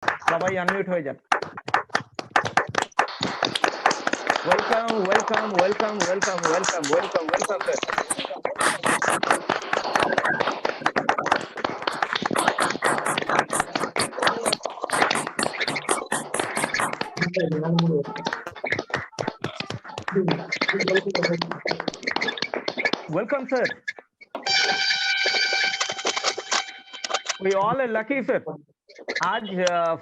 সবাই আনমিউট হয়ে যান। Welcome welcome welcome welcome welcome welcome welcome sir. Welcome sir. We all are lucky sir. आज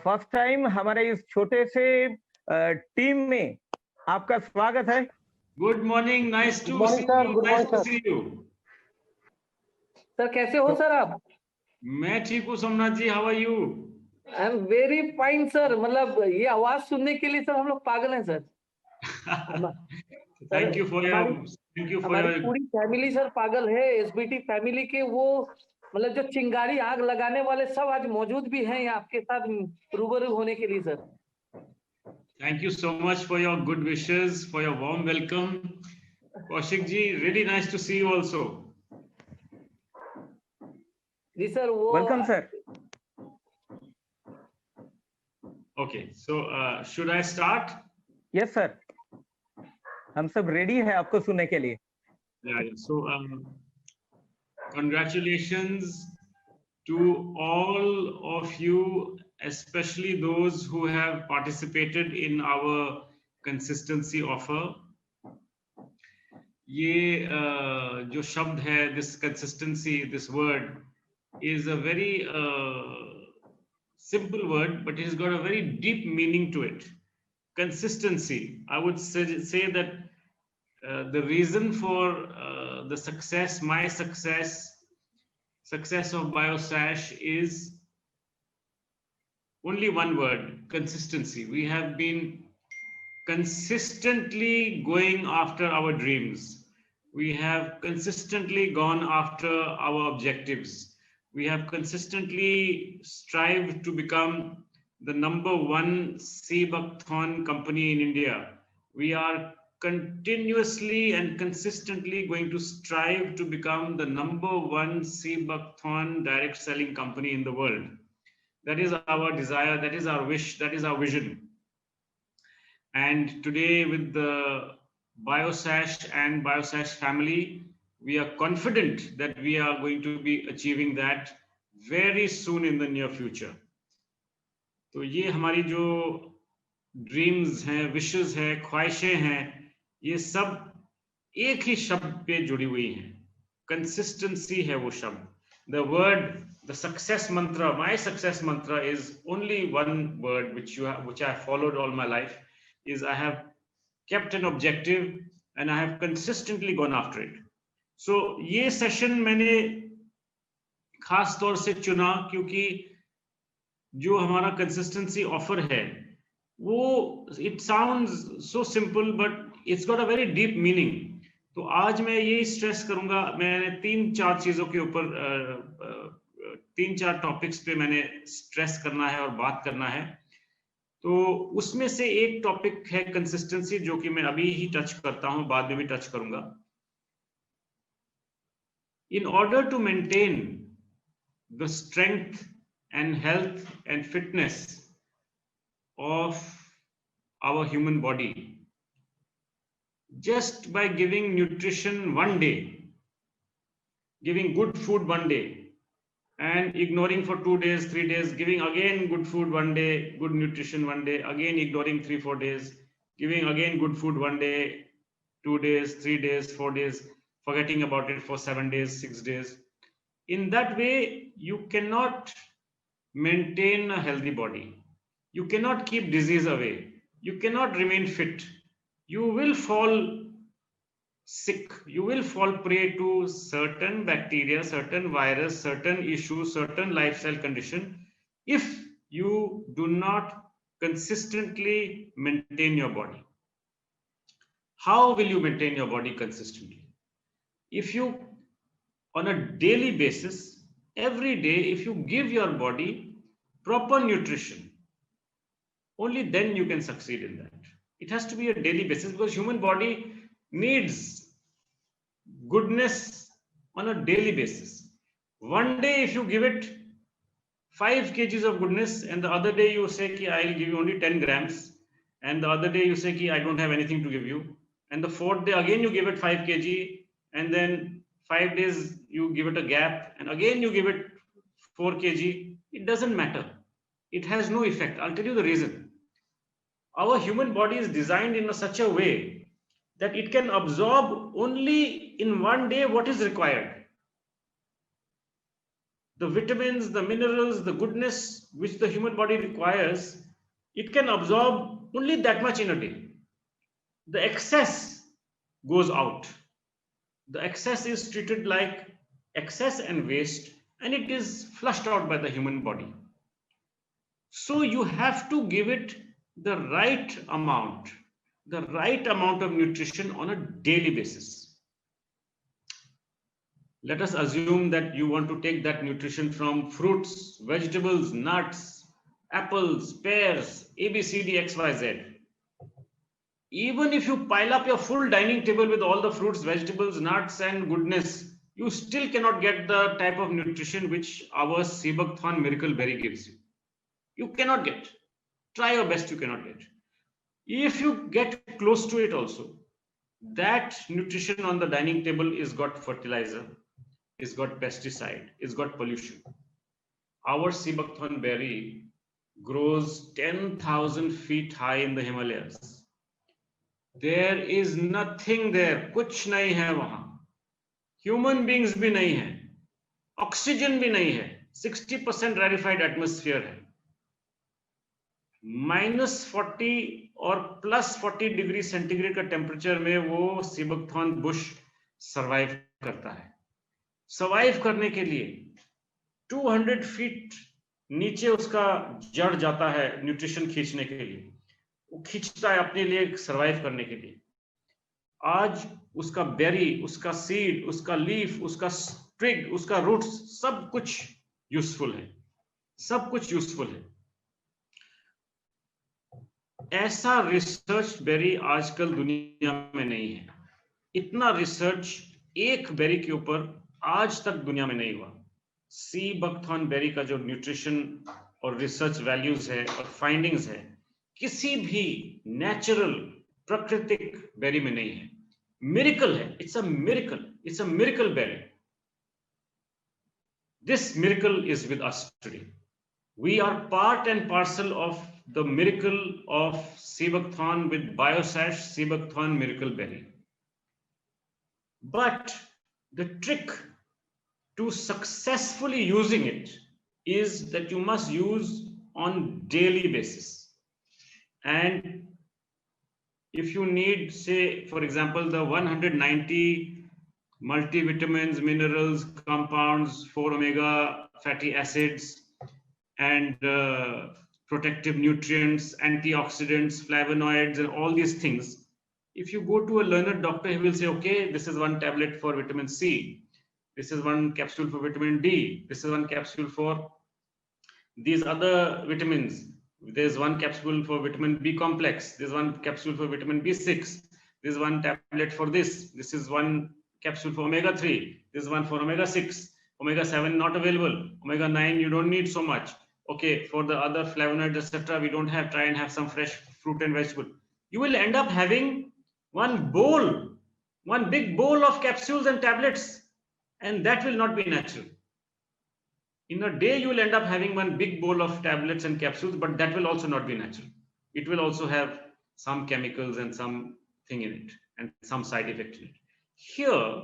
first time हमारे इस छोटे से टीम में आपका स्वागत है। Good morning, nice to see you, nice to see you. Sir कैसे हो सर आप? मैं ठीक हूँ Somnath ji, how are you? I am very fine sir. मतलब ये आवाज सुनने के लिए सर हम लोग पागल हैं सर। थैंक यू फॉर हमारी पूरी फैमिली सर पागल है। एसबीटी फैमिली के वो मतलब जो चिंगारी आग लगाने वाले सब आज मौजूद भी हैं आपके साथ रूबरू होने के लिए sir. Thank you so much for your good wishes, for your warm welcome. Kaushik ji, really nice to see you also. जी सर वो welcome sir. Okay, so should I start? Yes sir, हम सब ready है आपको सुनने के लिए। Yeah. So congratulations to all of you, especially those who have participated in our consistency offer. ये जो शब्द है, this consistency, this word is a very simple word, but it has got a very deep meaning to it. Consistency, I would say that the reason for the success, my success of BioSash is only one word: consistency. We have been consistently going after our dreams. We have consistently gone after our objectives. We have consistently strived to become the #1 C-Buckthorn company in India. We are continuously and consistently going to strive to become the #1 C-Buckthorn direct selling company in the world. That is our desire, that is our wish, that is our vision. And today with the BioSash and BioSash family, we are confident that we are going to be achieving that very soon in the near future. तो ये हमारी जो dreams हैं, wishes हैं, ख्वाहिशें हैं, ये सब एक ही शब्द पे जुड़ी हुई हैं। कंसिस्टेंसी है वो शब्द। The word, the success mantra, my success mantra is only one word which I have followed all my life. Is I have kept an objective and I have consistently gone after it. So ये session मैंने खास तौर से चुना क्योंकि जो हमारा consistency offer है वो it sounds so simple but it's got a very deep meaning. तो आज मैं यही स्ट्रेस करूंगा, मैंने 3-4 चीजों के ऊपर 3-4 टॉपिक्स पे मैंने स्ट्रेस करना है और बात करना है। तो उसमें से एक टॉपिक है कंसिस्टेंसी, जो कि मैं अभी ही टच करता हूं, बाद में भी टच करूंगा। In order to maintain the strength and health and fitness of our human body, just by giving nutrition one day, giving good food one day, and ignoring for 2 days, 3 days, giving again good food one day, good nutrition one day, again ignoring 3-4 days, giving again good food one day, 2 days, 3 days, 4 days, forgetting about it for 7 days, 6 days. In that way, you cannot maintain a healthy body. You cannot keep disease away. You cannot remain fit. You will fall sick. You will fall prey to certain bacteria, certain virus, certain issues, certain lifestyle condition if you do not consistently maintain your body. How will you maintain your body consistently? If you, on a daily basis, every day, if you give your body proper nutrition, only then you can succeed in that. It has to be a daily basis because human body needs goodness on a daily basis. One day if you give it 5 kgs of goodness, and the other day you say ki I'll give you only 10 grams, and the other day you say ki I don't have anything to give you, and the fourth day again you give it 5 kg, and then 5 days you give it a gap, and again you give it 4 kg. It doesn't matter. It has no effect. I'll tell you the reason. Our human body is designed in such a way that it can absorb only in one day what is required. The vitamins, the minerals, the goodness which the human body requires, it can absorb only that much in a day. The excess goes out. The excess is treated like excess and waste, and it is flushed out by the human body. So you have to give it the right amount of nutrition on a daily basis. Let us assume that you want to take that nutrition from fruits, vegetables, nuts, apples, pears, A, B, C, D, X, Y, Z. Even if you pile up your full dining table with all the fruits, vegetables, nuts, and goodness, you still cannot get the type of nutrition which our Sebuckthorn Miracle Berry gives you. You cannot get. Try your best, you cannot get. If you get close to it also, that nutrition on the dining table is got fertilizer, is got pesticide, is got pollution. Our Sebuckthorn berry grows 10,000 feet high in the Himalayas. There is nothing there. Kuch nahi hai wahan. Human beings bhi nahi hai. Oxygen bhi nahi hai. 60% rarefied atmosphere hai. -40 और +40 degree centigrade का temperature में वो sea buckthorn Bush survive करता है. Survive करने के लिए 200 feet नीचे उसका जड़ जाता है न्यूट्रिशन खींचने के लिए. वो खींचता है अपने लिए सरवाइव करने के लिए. आज उसका बेरी, उसका सीड, उसका लीफ, उसका ट्विग, उसका रूट्स, सब कुछ यूजफुल है. सब कुछ यूजफुल है. ऐसा रिसर्च बेरी आजकल दुनिया में नहीं है. इतना रिसर्च एक बेरी के ऊपर आज तक दुनिया में नहीं हुआ. सीबकथॉर्न बेरी का जो न्यूट्रिशन और रिसर्च वैल्यूज है और फाइंडिंग्स है, किसी भी नेचुरल प्राकृतिक बेरी में नहीं है. मिरेकल है. It's a miracle. It's a miracle berry. This miracle is with us today. We are part and parcel of the miracle of Sebuckthorn with Biosash Sebuckthorn Miracle Berry. But the trick to successfully using it is that you must use on daily basis. And if you need, say, for example, the 190 multivitamins, minerals, compounds, 4 omega fatty acids, and protective nutrients, antioxidants, flavonoids, and all these things. If you go to a learned doctor, he will say, okay, this is one tablet for vitamin C. This is one capsule for vitamin D. This is one capsule for these other vitamins. There's one capsule for vitamin B complex. There's one capsule for vitamin B6. There's one tablet for this. This is one capsule for omega-3. This is one for omega-6. Omega-7 not available. Omega-9 you don't need so much. Okay, for the other flavonoids, etc., we don't have. Try and have some fresh fruit and vegetable. You will end up having one bowl, one big bowl of capsules and tablets, and that will not be natural. In a day, you will end up having one big bowl of tablets and capsules, but that will also not be natural. It will also have some chemicals and something in it, and some side effect in it. Here,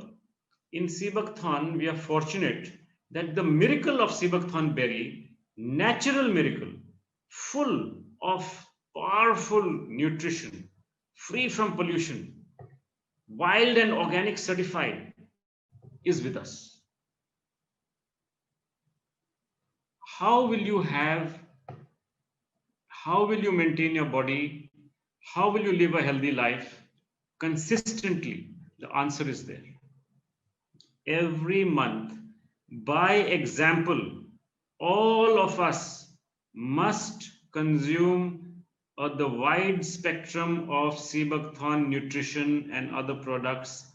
in Sebuckthorn, we are fortunate that the miracle of Sebuckthorn berry, natural miracle, full of powerful nutrition, free from pollution, wild and organic certified, is with us. How will you maintain your body? How will you live a healthy life consistently? The answer is there. Every month, by example, all of us must consume the wide spectrum of Sebuckthorn nutrition and other products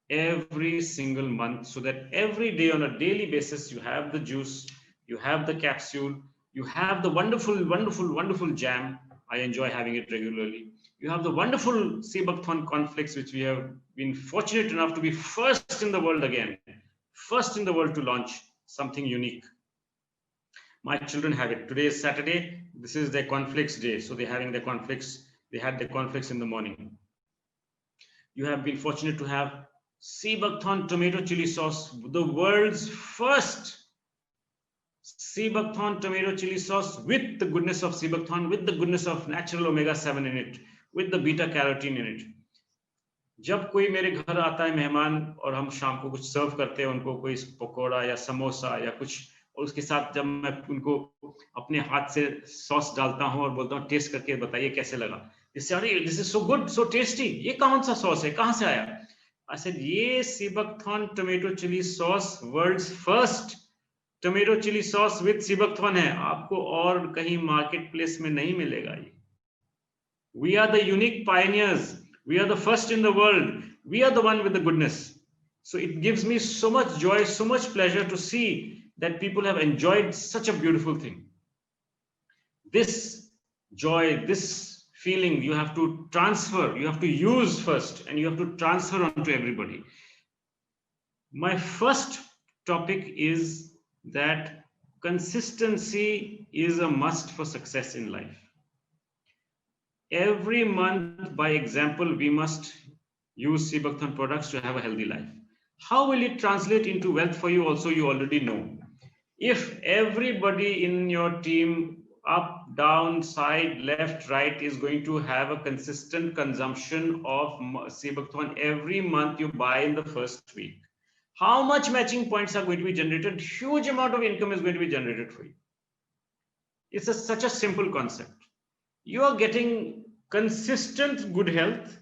every single month, so that every day on a daily basis you have the juice, you have the capsule, you have the wonderful jam. I enjoy having it regularly. You have the wonderful Seebuckthorn cornflakes, which we have been fortunate enough to be first in the world again, first in the world to launch something unique. My children have it. Today is Saturday. This is their cornflakes day. So they're having their cornflakes. They had their cornflakes in the morning. You have been fortunate to have Seebuckthorn tomato chili sauce, the world's first Seebuckthorn tomato chili sauce with the goodness of Seebuckthorn, with the goodness of natural omega-7 in it, with the beta-carotene in it. जब कोई मेरे घर आता है मेहमान और हम शाम को कुछ सर्व करते हैं उनको कोई पकोड़ा या समोसा या कुछ, और उसके साथ जब मैं उनको अपने हाथ से सॉस डालता हूं और बोलता हूं टेस्ट करके बताइए कैसे लगा, इससे अरे this is so good, so tasty, ये कौन सा सॉस है, कहां से आया? आई सेड ये Seebuckthorn tomato chilli sauce, world's first tomato chilli sauce with Seebuckthorn है, आपको और कहीं मार्केट प्लेस में नहीं मिलेगा ये. We are the unique pioneers. We are the first in the world. We are the one with the goodness. So it gives me so much joy, so much pleasure to see that people have enjoyed such a beautiful thing. This joy, this feeling, you have to transfer, you have to use first, and you have to transfer on to everybody. My first topic is that consistency is a must for success in life. Every month, by example, we must use Seebuckthorn products to have a healthy life. How will it translate into wealth for you? Also, you already know. If everybody in your team, up, down, side, left, right, is going to have a consistent consumption of Seebuckthorn every month you buy in the first week, how much matching points are going to be generated? Huge amount of income is going to be generated for you. It's such a simple concept. You are getting consistent good health,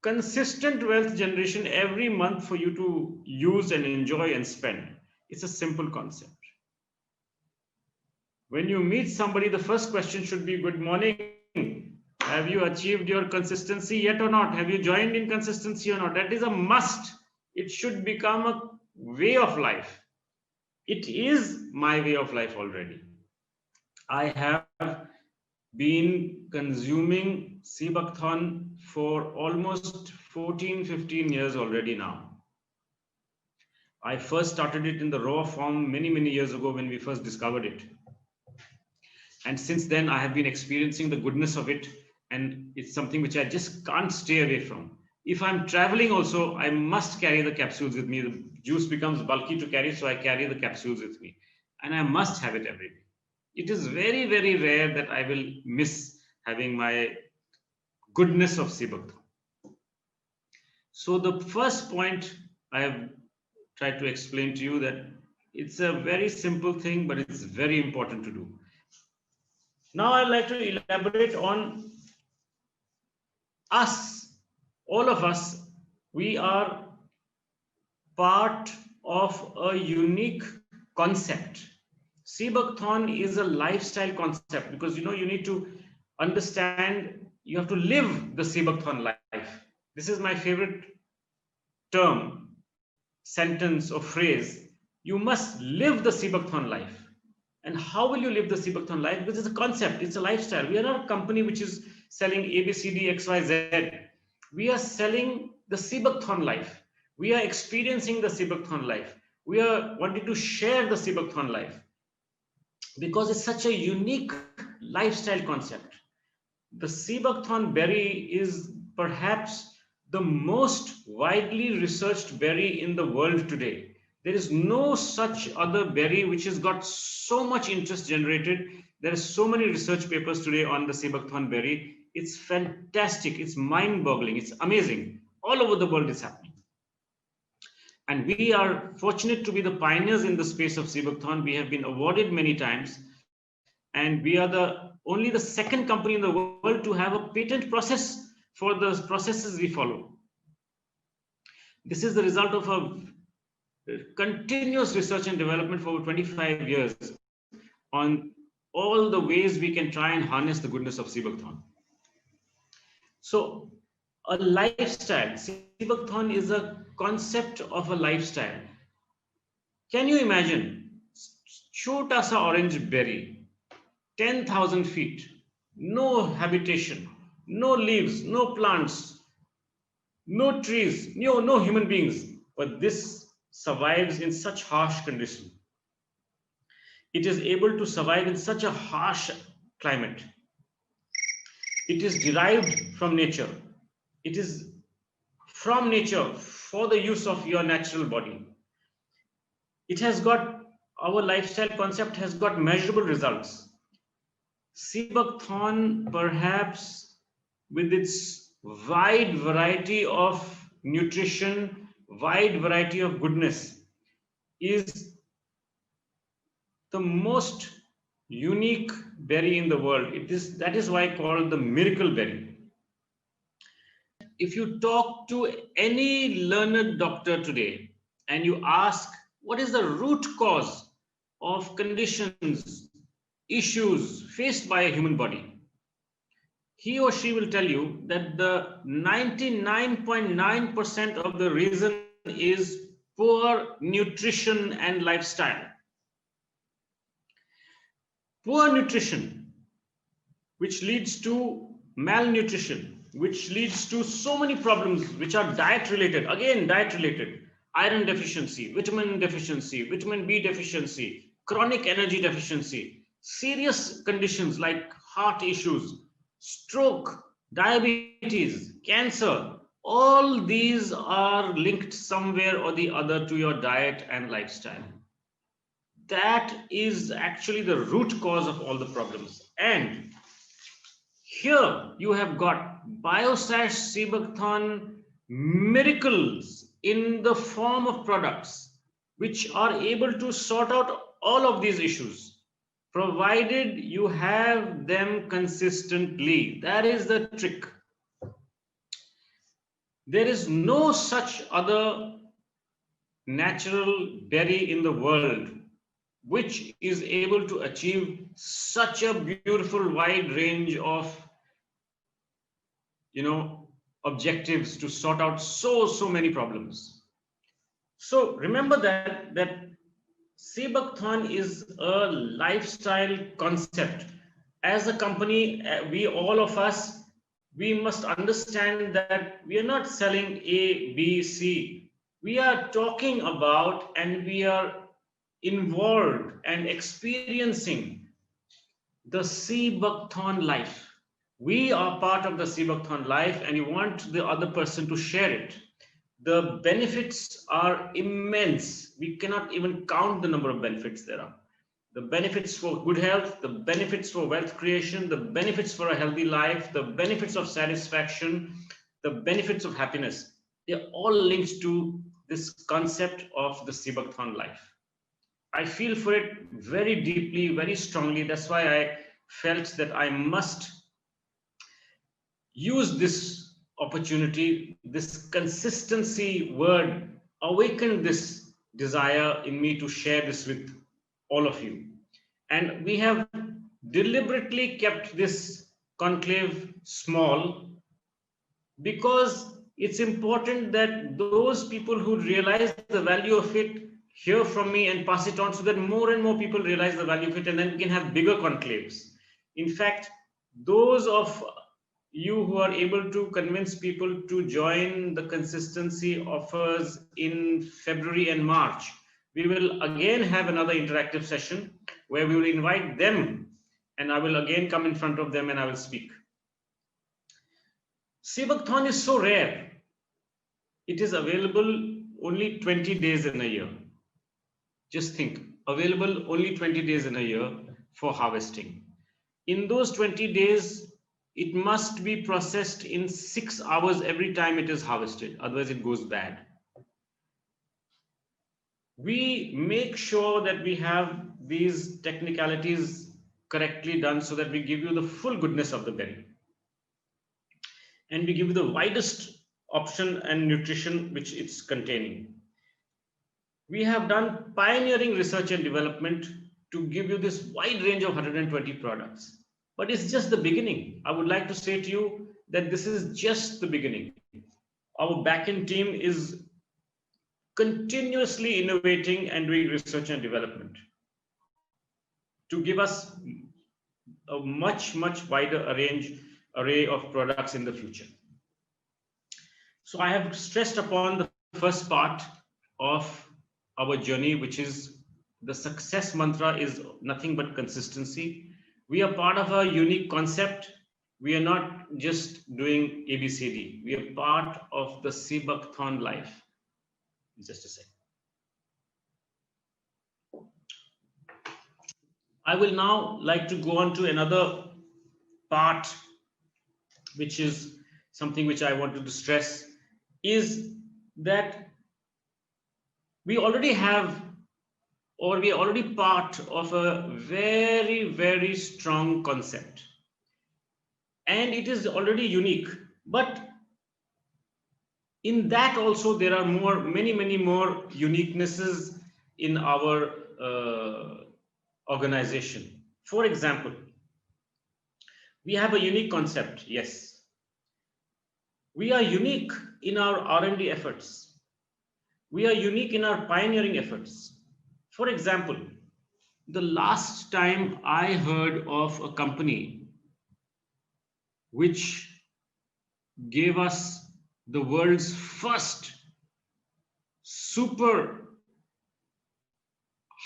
consistent wealth generation every month for you to use and enjoy and spend. It's a simple concept. When you meet somebody, the first question should be, good morning. Have you achieved your consistency yet or not? Have you joined in consistency or not? That is a must. It should become a way of life. It is my way of life already. I have been consuming Seebuckthorn for almost 14-15 years already now. I first started it in the raw form many years ago when we first discovered it. And since then, I have been experiencing the goodness of it. And it's something which I just can't stay away from. If I'm traveling also, I must carry the capsules with me. The juice becomes bulky to carry, so I carry the capsules with me. And I must have it every day. It is very rare that I will miss having my goodness of Seebuckthorn. So the first point I have tried to explain to you that it's a very simple thing, but it's very important to do. Now I'd like to elaborate on us, all of us. We are part of a unique concept. Seebuckthorn is a lifestyle concept because you need to understand, you have to live the Seebuckthorn life. This is my favorite term, sentence or phrase. You must live the Seebuckthorn life. And how will you live the Seebuckthorn life? Because it's a concept, it's a lifestyle. We are not a company which is selling ABCD, XYZ. We are selling the Seebuckthorn life. We are experiencing the Seebuckthorn life. We are wanting to share the Seebuckthorn life because it's such a unique lifestyle concept. The Seebuckthorn berry is perhaps the most widely researched berry in the world today. There is no such other berry which has got so much interest generated. There are so many research papers today on the Seebuckthorn berry. It's fantastic. It's mind-boggling. It's amazing. All over the world it's happening. And we are fortunate to be the pioneers in the space of Seebuckthorn. We have been awarded many times. And we are only the second company in the world to have a patent process for the processes we follow. This is the result of a continuous research and development for over 25 years on all the ways we can try and harness the goodness of Seebuckthorn. So a lifestyle, Seebuckthorn is a concept of a lifestyle. Can you imagine छोटा सा orange berry, 10,000 feet, no habitation, no leaves, no plants, no trees, no human beings, but this survives in such harsh condition. It is able to survive in such a harsh climate. It is derived from nature. It is from nature for the use of your natural body. It has got, our lifestyle concept has got measurable results. Sea buckthorn, perhaps with its wide variety of nutrition, wide variety of goodness, is the most unique berry in the world. That is why called the miracle berry. If you talk to any learned doctor today and you ask what is the root cause of conditions, issues faced by a human body, he or she will tell you that the 99.9% of the reason is poor nutrition and lifestyle. Poor nutrition, which leads to malnutrition, which leads to so many problems which are diet related. Again, diet related. Iron deficiency, vitamin B deficiency, chronic energy deficiency, serious conditions like heart issues, stroke, diabetes, cancer. All these are linked somewhere or the other to your diet and lifestyle. That is actually the root cause of all the problems. And here you have got Biosash sea buckthorn miracles in the form of products which are able to sort out all of these issues, provided you have them consistently. That is the trick. There is no such other natural berry in the world which is able to achieve such a beautiful wide range of objectives to sort out so many problems. So remember that sea buckthorn is a lifestyle concept. As a company, we all of us, we must understand that we are not selling A, B, C. We are talking about and we are involved and experiencing the sea buckthorn life. We are part of the sea buckthorn life and you want the other person to share it. The benefits are immense. We cannot even count the number of benefits there are. The benefits for good health, the benefits for wealth creation, the benefits for a healthy life, the benefits of satisfaction, the benefits of happiness. They're all linked to this concept of the sea buckthorn life. I feel for it very deeply, very strongly. That's why I felt that I must use this opportunity, this consistency word, awakened this desire in me to share this with all of you. And we have deliberately kept this conclave small because it's important that those people who realize the value of it hear from me and pass it on so that more and more people realize the value of it and then we can have bigger conclaves. In fact, those of you who are able to convince people to join the consistency offers in February and March, we will again have another interactive session where we will invite them and I will again come in front of them and I will speak. Sea buckthorn is so rare. It is available only 20 days in a year. Just think, available only 20 days in a year for harvesting. In those 20 days, it must be processed in 6 hours every time it is harvested, otherwise it goes bad. We make sure that we have these technicalities correctly done so that we give you the full goodness of the berry. And we give you the widest option and nutrition which it's containing. We have done pioneering research and development to give you this wide range of 120 products. But it's just the beginning. I would like to say to you that this is just the beginning. Our backend team is continuously innovating and doing research and development. to give us a much wider array of products in the future. So I have stressed upon the first part of our journey, which is the success mantra is nothing but consistency. We are part of a unique concept. We are not just doing ABCD. We are part of the Seebuckthon life. Just a second. I will now like to go on to another part, which is something which I wanted to stress, is that we already have, or we are already part of a very strong concept. And it is already unique. But in that also there are many more uniquenesses in our organization. For example, we have a unique concept, yes. We are unique in our R&D efforts. We are unique in our pioneering efforts. For example, the last time I heard of a company which gave us the world's first super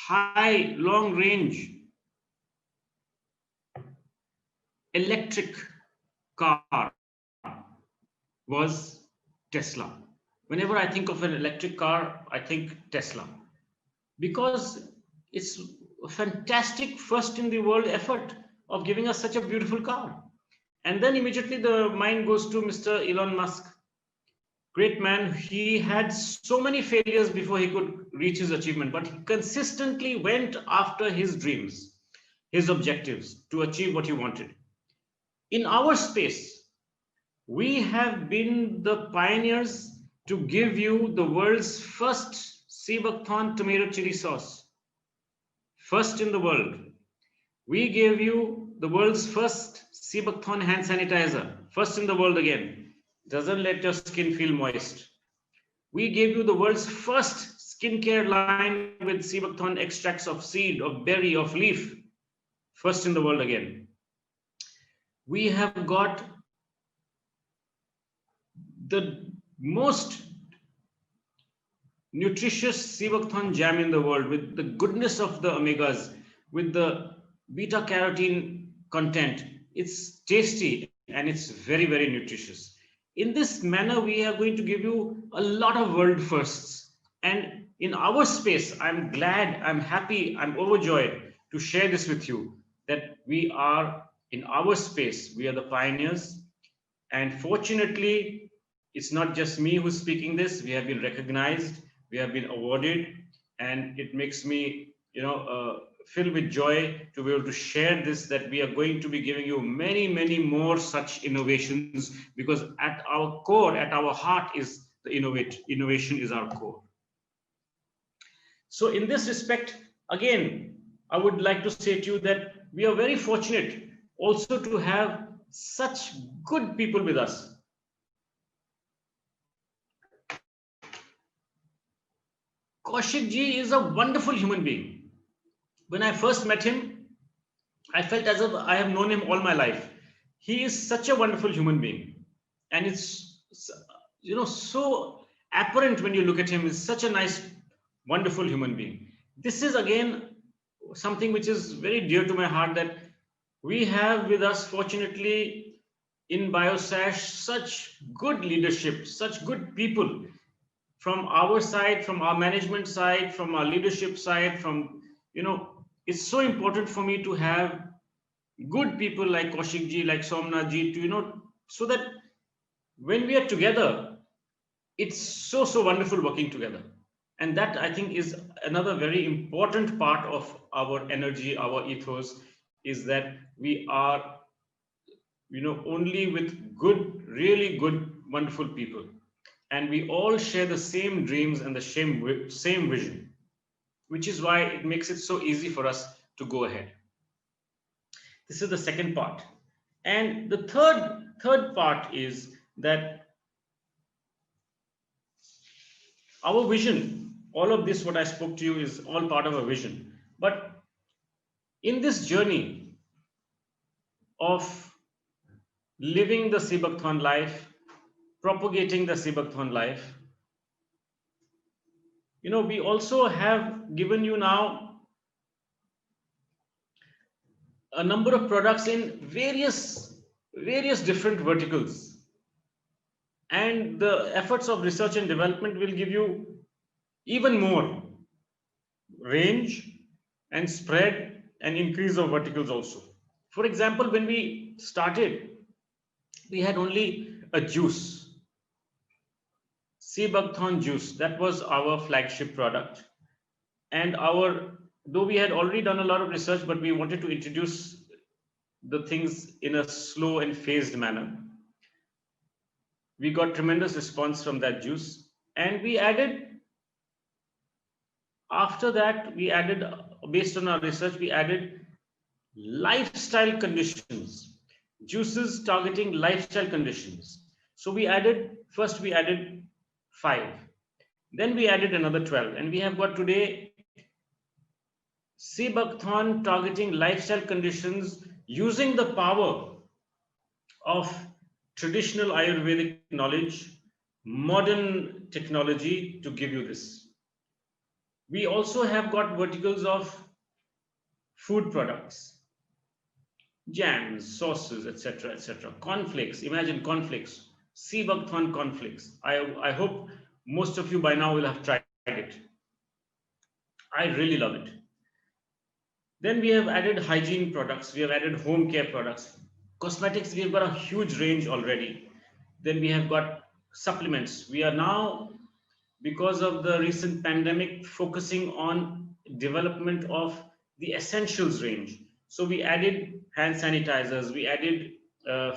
high long range electric car was Tesla. Whenever I think of an electric car, I think Tesla, because it's a fantastic first in the world effort of giving us such a beautiful car. And then immediately the mind goes to Mr. Elon Musk. Great man. He had so many failures before he could reach his achievement, but he consistently went after his dreams, his objectives to achieve what he wanted. In our space, we have been the pioneers to give you the world's first Seebuckthon tomato chili sauce. First in the world. We gave you the world's first Seebuckthon hand sanitizer. First in the world again. Doesn't let your skin feel moist. We gave you the world's first skincare line with Seebuckthon extracts of seed, of berry, of leaf. First in the world again. We have got the most nutritious Seebuckthon jam in the world with the goodness of the omegas, with the beta carotene content. It's tasty and it's very nutritious. In this manner, we are going to give you a lot of world firsts. And in our space, I'm glad, I'm happy, I'm overjoyed to share this with you, that we are in our space, we are the pioneers. And fortunately, it's not just me who's speaking this. We have been recognized, we have been awarded, and it makes me, filled with joy to be able to share this, that we are going to be giving you many more such innovations, because at our core, at our heart is the innovation is our core. So in this respect, again, I would like to say to you that we are very fortunate also to have such good people with us. Kaushik ji is a wonderful human being. When I first met him, I felt as if I have known him all my life. He is such a wonderful human being. And it's, so apparent when you look at him. He's such a nice, wonderful human being. This is again something which is very dear to my heart, that we have with us, fortunately, in BioSash, such good leadership, such good people from our side, from our management side, from our leadership side, from, it's so important for me to have good people like Kaushik ji, like Somnath ji, to, so that when we are together, it's so wonderful working together. And that, I think, is another very important part of our energy, our ethos, is that we are, only with good, really good, wonderful people. And we all share the same dreams and the same vision, which is why it makes it so easy for us to go ahead. This is the second part. And the third part is that our vision, all of this, what I spoke to you, is all part of a vision. But In this journey of living the Seabakthon life, propagating the Seabakthon life, we also have given you now a number of products in various different verticals. And the efforts of research and development will give you even more range and spread and increase of verticals also. For example, when we started, we had only a juice, Seabakthon juice. That was our flagship product. And though we had already done a lot of research, but we wanted to introduce the things in a slow and phased manner. We got tremendous response from that juice. And after that, based on our research, we added lifestyle conditions, juices targeting lifestyle conditions. So first we added 5, then we added another 12, and we have got today Seabakthon targeting lifestyle conditions using the power of traditional Ayurvedic knowledge, modern technology to give you this. We also have got verticals of food products, jams, sauces, etc., etc. Cornflakes, imagine cornflakes, Seabakthon cornflakes. I hope most of you by now will have tried it. I really love it. Then we have added hygiene products, we have added home care products. Cosmetics, we have got a huge range already. Then we have got supplements. We are now, because of the recent pandemic, focusing on development of the essentials range. So we added hand sanitizers, we added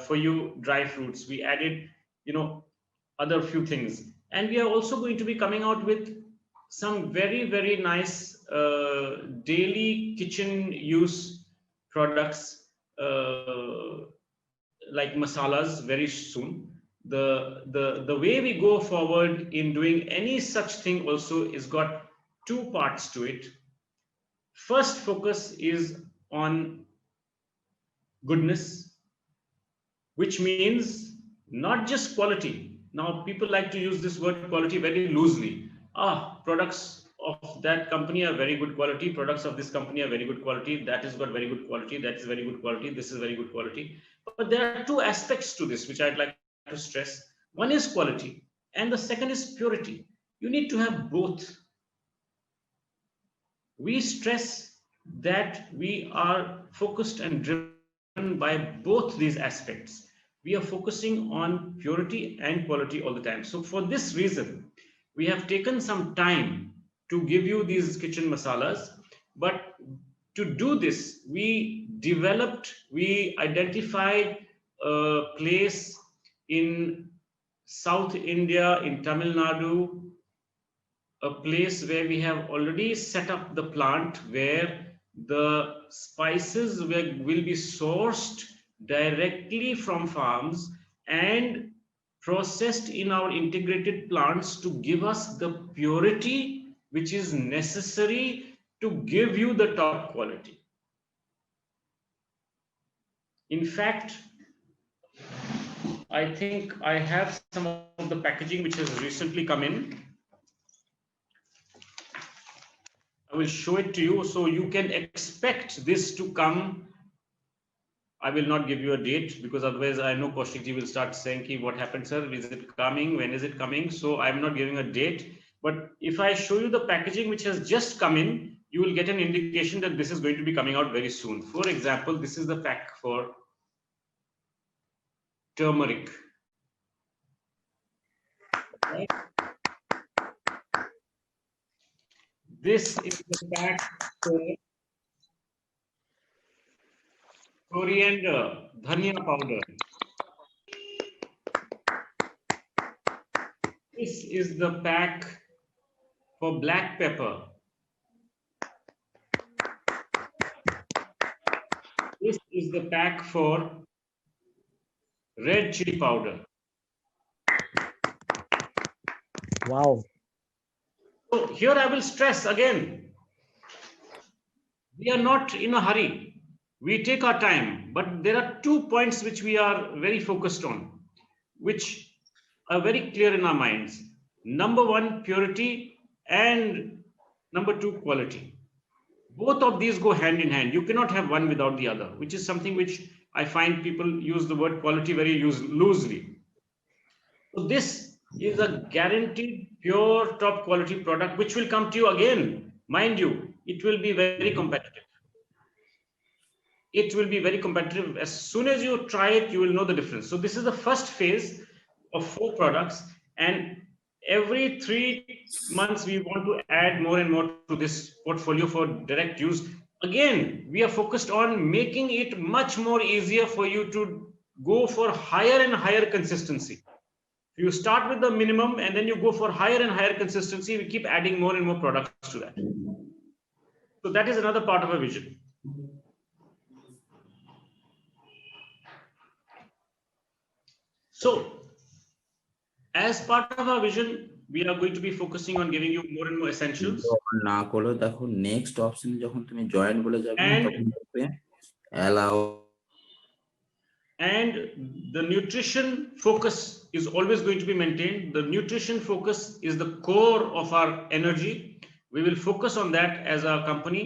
for you dry fruits, we added other few things, and we are also going to be coming out with some very nice daily kitchen use products like masalas very soon. The way we go forward in doing any such thing also is got 2 parts to it. First focus is on goodness, which means not just quality. Now people like to use this word quality very loosely. Products of that company are very good quality, products of this company are very good quality, that has got very good quality, that is very good quality, this is very good quality. But there are 2 aspects to this which I'd like to stress. One is quality and the second is purity. You need to have both. We stress that we are focused and driven by both these aspects. We are focusing on purity and quality all the time. So for this reason, we have taken some time to give you these kitchen masalas. But to do this, we identified a place in South India, in Tamil Nadu, a place where we have already set up the plant where the spices will be sourced directly from farms and processed in our integrated plants to give us the purity which is necessary to give you the top quality. In fact, I think I have some of the packaging which has recently come in. I will show it to you so you can expect this to come. I will not give you a date because otherwise I know Kaushik ji will start saying, what happened, sir? Is it coming? When is it coming? So I'm not giving a date. But if I show you the packaging which has just come in, you will get an indication that this is going to be coming out very soon. For example, this is the pack for turmeric. Right? This is the pack for coriander, dhania powder. This is the pack for black pepper. This is the pack for red chili powder. Wow. So here I will stress again, We are not in a hurry. We take our time, but there are 2 points which we are very focused on, which are very clear in our minds. Number 1, purity, and number 2, quality. Both of these go hand in hand. You cannot have one without the other, which is something which I find people use the word quality very loosely. So this is a guaranteed pure top quality product which will come to you again. Mind you, it will be very competitive. It will be very competitive. As soon as you try it, you will know the difference. So this is the first phase of 4 products, and every 3 months we want to add more and more to this portfolio for direct use. Again, we are focused on making it much more easier for you to go for higher and higher consistency. You start with the minimum and then you go for higher and higher consistency. We keep adding more and more products to that. So that is another part of our vision. So as part of our vision, we are going to be focusing on giving you more and more essentials. না করলে দেখো next অপশনে যখন তুমি join বলে যাবে না তখন দেখবে allow. And the nutrition focus is always going to be maintained. The nutrition focus is the core of our energy. We will focus on that as a company,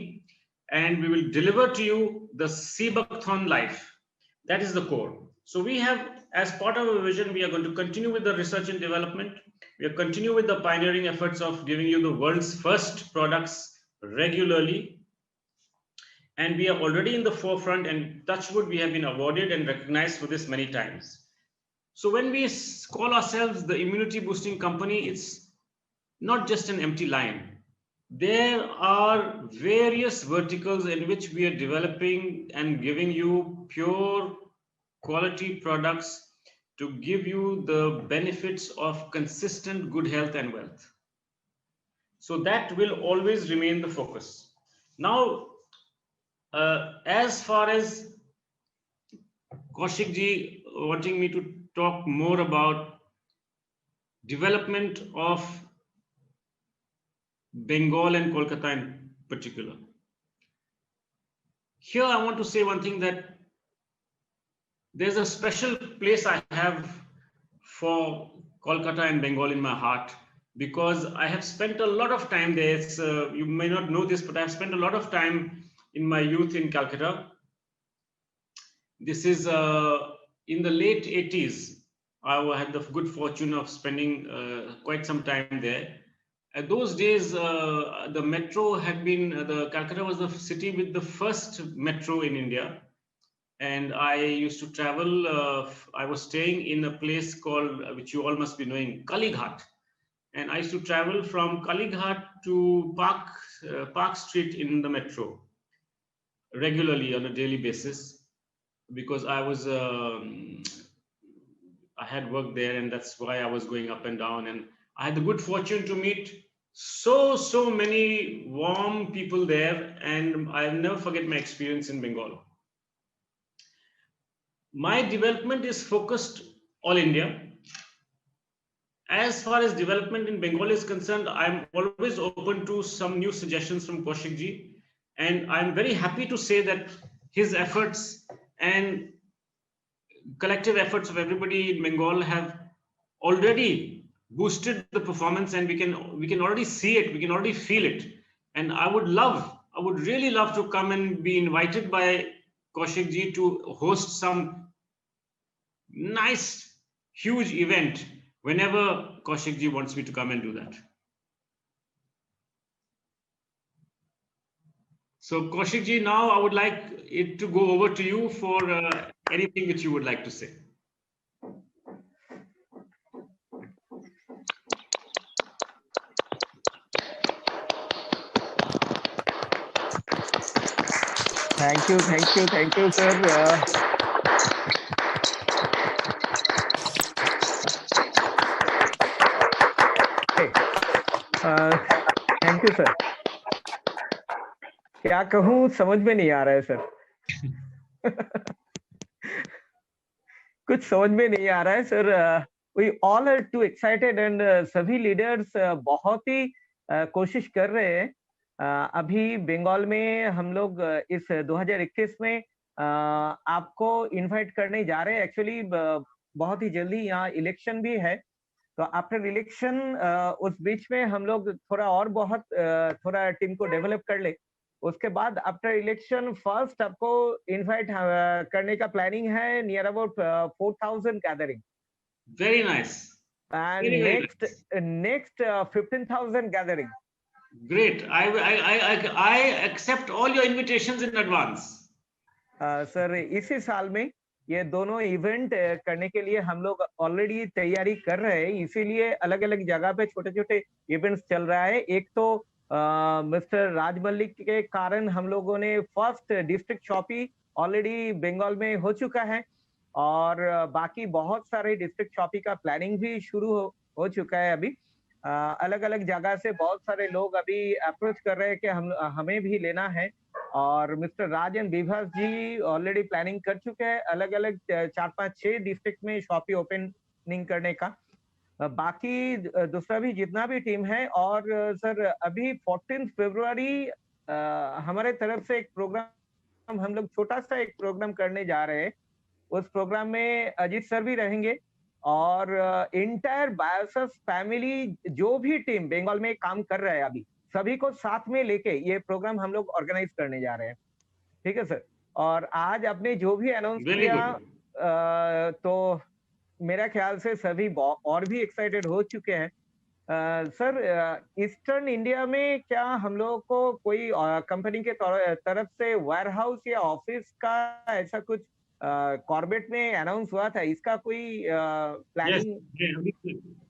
and we will deliver to you the Seebuckthon life. That is the core. So we have, as part of our vision, we are going to continue with the research and development. We are continue with the pioneering efforts of giving you the world's first products regularly. And we are already in the forefront, and touch wood, we have been awarded and recognized for this many times. So when we call ourselves the immunity boosting company, it's not just an empty line. There are various verticals in which we are developing and giving you pure quality products to give you the benefits of consistent good health and wealth. So that will always remain the focus. Now, as far as Kaushik ji wanting me to talk more about development of Bengal and Kolkata in particular, here I want to say one thing, that there's a special place I have for Kolkata and Bengal in my heart, because I have spent a lot of time there. You may not know this, but I've spent a lot of time in my youth in Calcutta. This is in the late 80s. I had the good fortune of spending quite some time there. At those days, the metro had been, Calcutta was the city with the first metro in India. And I used to travel, I was staying in a place called, which you all must be knowing, Kalighat. And I used to travel from Kalighat to Park Street in the metro regularly on a daily basis, because I had worked there, and that's why I was going up and down. And I had the good fortune to meet so many warm people there, and I'll never forget my experience in Bengal. My development is focused all India. As far as development in Bengal is concerned, I'm always open to some new suggestions from Kaushik ji. And I'm very happy to say that his efforts and collective efforts of everybody in Bengal have already boosted the performance, and we can already see it, we can already feel it. And I would really love to come and be invited by Kaushik ji to host some nice, huge event whenever Kaushik ji wants me to come and do that. So Kaushik ji, now I would like it to go over to you for anything which you would like to say. Thank you, sir. Thank you, sir. क्या कहूँ, समझ में नहीं आ रहा है sir. कुछ समझ में नहीं आ रहा है sir. We all are too excited, and सभी लीडर्स बहुत ही कोशिश कर रहे हैं अभी बंगाल में हम लोग इस 2021 में आपको इनवाइट करने जा रहे हैं। एक्चुअली बहुत ही जल्दी यहाँ इलेक्शन भी है, तो आफ्टर इलेक्शन उस बीच में हम लोग थोड़ा और बहुत थोड़ा टीम को डेवलप कर ले। उसके बाद आफ्टर इलेक्शन फर्स्ट आपको इनवाइट करने का प्लानिंग है near about 4000 gathering Very nice. And Very, very next nice. Next 15000 gathering. Great. I accept all your invitations in advance. Sir इसी साल में ये दोनों इवेंट करने के लिए हम लोग ऑलरेडी तैयारी कर रहे हैं, इसीलिए अलग अलग जगह पे छोटे छोटे इवेंट्स चल रहा है। एक तो मिस्टर राज मल्लिक के कारण हम लोगों ने first district shoppe already Bengal में हो चुका है, और बाकी बहुत सारे डिस्ट्रिक्ट शॉपी का प्लानिंग भी शुरू हो चुका है। अभी अलग अलग जगह से बहुत सारे लोग अभी अप्रोच कर रहे हैं कि हमें भी लेना है, और mister Raj and Vibhas ji already planning कर चुके हैं अलग अलग 4-5-6 डिस्ट्रिक्ट में शॉपी ओपनिंग करने का। बाकी दूसरा भी जितना भी टीम है, और सर अभी 14 फरवरी हमारे तरफ से एक प्रोग्राम हम लोग छोटा सा एक प्रोग्राम करने जा रहे हैं। उस प्रोग्राम में अजीत सर भी रहेंगे, और इंटायर बायोसस फैमिली जो भी टीम बंगाल में काम कर रहा है अभी सभी को साथ में लेके ये प्रोग्राम हम लोग ऑर्गेनाइज करने जा रहे हैं। ठीक है सर। और आज आपने जो भी अनाउंस Very किया good. तो मेरा ख्याल से सभी और भी एक्साइटेड हो चुके हैं। सर ईस्टर्न इंडिया में क्या हम लोग को कोई कंपनी के तरफ से वेयर हाउस या ऑफिस का ऐसा कुछ कॉर्बेट में अनाउंस हुआ था, इसका कोई Yes. प्लानिंग?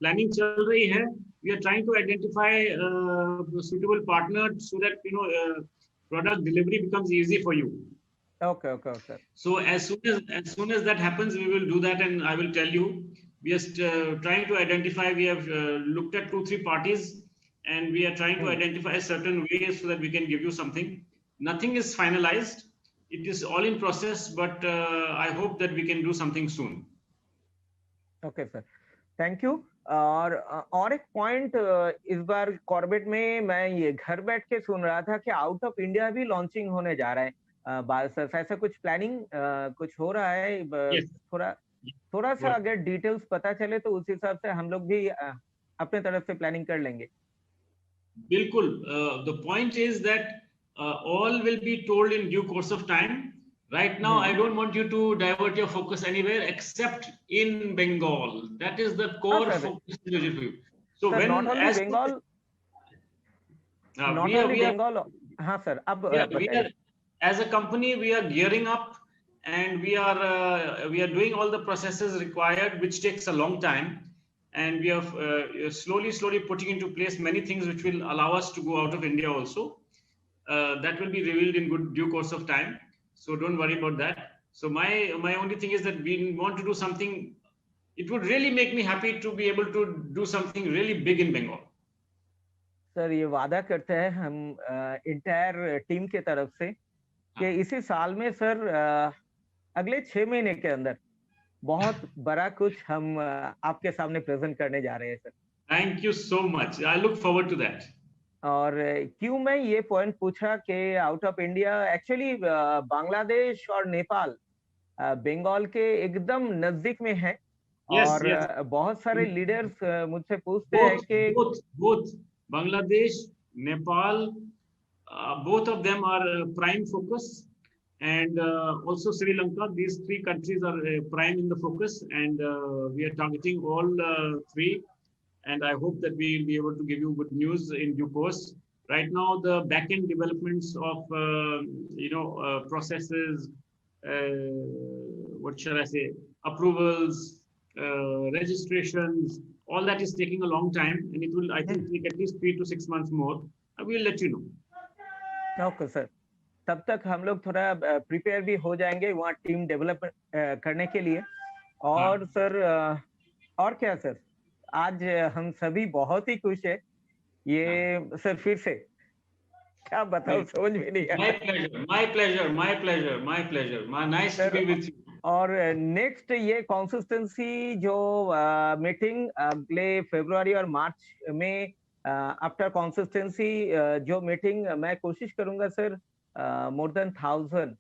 Planning चल रही है. We are trying to identify a suitable partner so that product delivery becomes easy for you. Okay. So as soon as that happens, we will do that, and I will tell you. We are trying to identify. We have looked at 2-3 parties, and we are trying to identify certain ways so that we can give you something. Nothing is finalized. It is all in process, but I hope that we can do something soon. Okay sir, thank you. और एक point इस बार Corbett में मैं ये घर बैठ के सुन रहा था कि आउट ऑफ इंडिया भी लॉन्चिंग होने जा रहा है बायोसस, ऐसा कुछ प्लानिंग कुछ हो रहा है? Yes. थोड़ा सा अगर डिटेल्स पता चले तो उस हिसाब से हम लोग भी अपने तरफ से प्लानिंग कर लेंगे। बिल्कुल। The point is that all will be told in due course of time. Right now, I don't want you to divert your focus anywhere except in Bengal. That is the core focus for you. So sir, when not only Bengal, Bengal. हाँ sir, अब बताइए। As a company, we are gearing up, and we are doing all the processes required, which takes a long time, and we are slowly putting into place many things which will allow us to go out of India also. That will be revealed in due course of time. So don't worry about that. So my only thing is that we want to do something. It would really make me happy to be able to do something really big in Bengal. Sir ये वादा करते हैं हम entire team के तरफ से कि इसी साल में सर अगले 6 महीने के अंदर बहुत बड़ा कुछ हम आपके सामने प्रेजेंट करने जा रहे हैं sir. Thank you so much. I look forward to that. और क्यों मैं ये पॉइंट पूछा कि out of India, actually Bangladesh और नेपाल बंगाल के एकदम नजदीक में है। और बहुत सारे लीडर्स मुझसे पूछते हैं कि both Bangladesh, Nepal, both of them are prime focus, and also Sri Lanka. These 3 countries are prime in the focus, and we are targeting all 3. And I hope that we will be able to give you good news in due course. Right now, the back-end developments of processes, what shall I say, approvals, registrations, all that is taking a long time, and it will, I think, take at least 3 to 6 months more. I will let you know. Okay, sir. तब तक हम लोग थोड़ा prepare भी हो जाएंगे वहाँ team develop करने के लिए। और सर और क्या सर, आज हम सभी बहुत ही खुश है। ये सर फिर से क्या बताऊं, समझ में नहीं आया। My pleasure. Nice to be with you. और नेक्स्ट ये कंसिस्टेंसी जो मीटिंग अगले फरवरी और मार्च में आफ्टर कंसिस्टेंसी जो मीटिंग मैं कोशिश करूंगा सर मोर देन 1000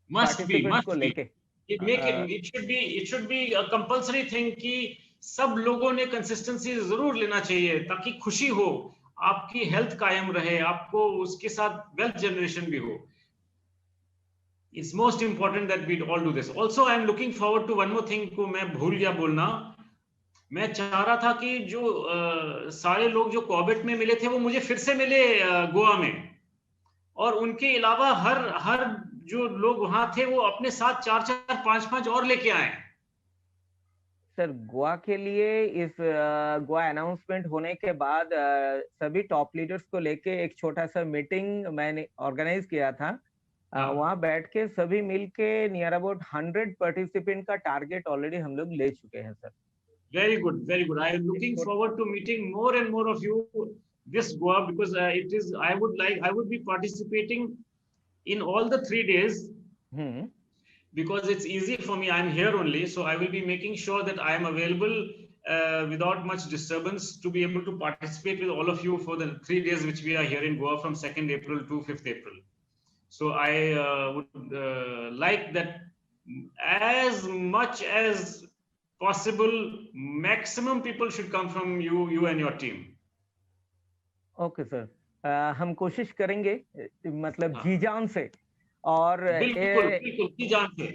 must को be लेके it should be a compulsory thing कि सब लोगों ने कंसिस्टेंसी जरूर लेना चाहिए ताकि खुशी हो, आपकी हेल्थ कायम रहे, आपको उसके साथ वेल्थ जनरेशन भी हो. It's most important that we all do this. Also, I am looking forward to one more thing को मैं भूल गया बोलना. मैं चाह रहा था कि जो सारे लोग जो कॉर्बेट में मिले थे वो मुझे फिर से मिले गोवा में, और उनके अलावा हर जो लोग वहां थे वो अपने साथ 4-4, 5-5 और लेके आए. सर गोवा के लिए इस गोवा अनाउंसमेंट होने के बाद सभी टॉप लीडर्स को लेके एक छोटा सा मीटिंग मैंने ऑर्गेनाइज किया था. वहां बैठ के सभी मिलके नियर अबाउट 100 पार्टिसिपेंट का टारगेट ऑलरेडी हम लोग ले चुके हैं sir. Very good, very good. I am looking forward to meeting more and more of you this Goa, because I would be participating in all the 3 days. Because it's easy for me. I'm here only, so I will be making sure that I am available without much disturbance to be able to participate with all of you for the 3 days which we are here in Goa from 2nd April to 5th April. So I would like that as much as possible, maximum people should come from you and your team. Okay sir. हम कोशिश करेंगे मतलब जी जान से. और बिल्कुल जी जान से.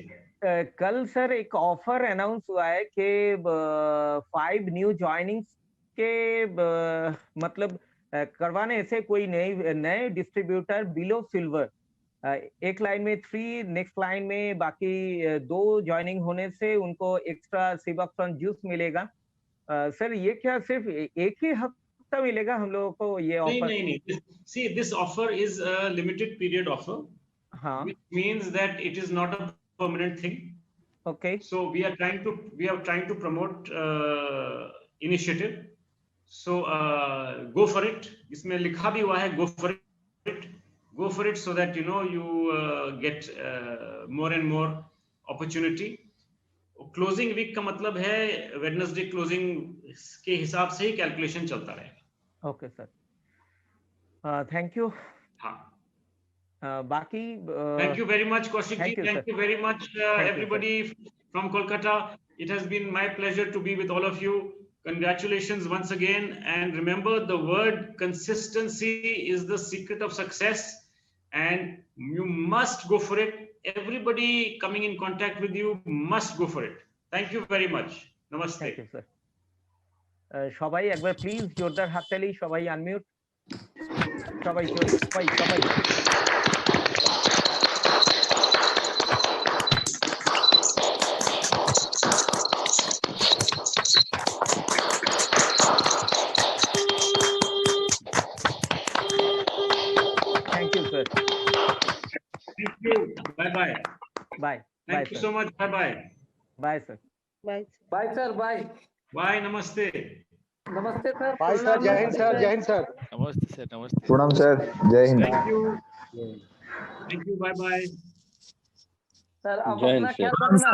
कल सर एक ऑफर अनाउंस हुआ है कि 5 न्यू ज्वाइनिंग्स के मतलब करवाने से कोई नए डिस्ट्रीब्यूटर बिलो सिल्वर, एक लाइन में 3, नेक्स्ट लाइन में बाकी 2 ज्वाइनिंग होने से उनको एक्स्ट्रा सिबॉक्सॉन जूस मिलेगा. सर ये क्या सिर्फ एक ही हफ्ता मिलेगा हम लोगों को ये ऑफर? नहीं. See, this offer is a limited period offer. Which means that it is not a permanent thing. Okay. So we are trying to promote initiative. So go for it. इसमें लिखा भी हुआ है go for it so that you get more and more opportunity. Closing week का मतलब है Wednesday closing के हिसाब से ही कैलकुलेशन चलता रहेगा. Okay sir. Thank you. हाँ. बाकी thank you very much Kaushik ji. Thank you very much everybody from Kolkata. It has been my pleasure to be with all of you. Congratulations once again, and remember, the word consistency is the secret of success, and you must go for it. Everybody coming in contact with you must go for it. Thank you very much. Namaste. Thank you sir. সবাই একবার please জোরদার হাততালি, সবাই unmute, সবাই. Thank you sir. Thank you. Bye. Thank you so much. Bye. Bye sir. Bye sir. Bye. Namaste. नमस्ते sir. Bye sir. जय हिंद sir. नमस्ते सर. नमस्ते. प्रणाम सर. जय हिंद. Thank you. Bye. सर अब अपना क्या करना?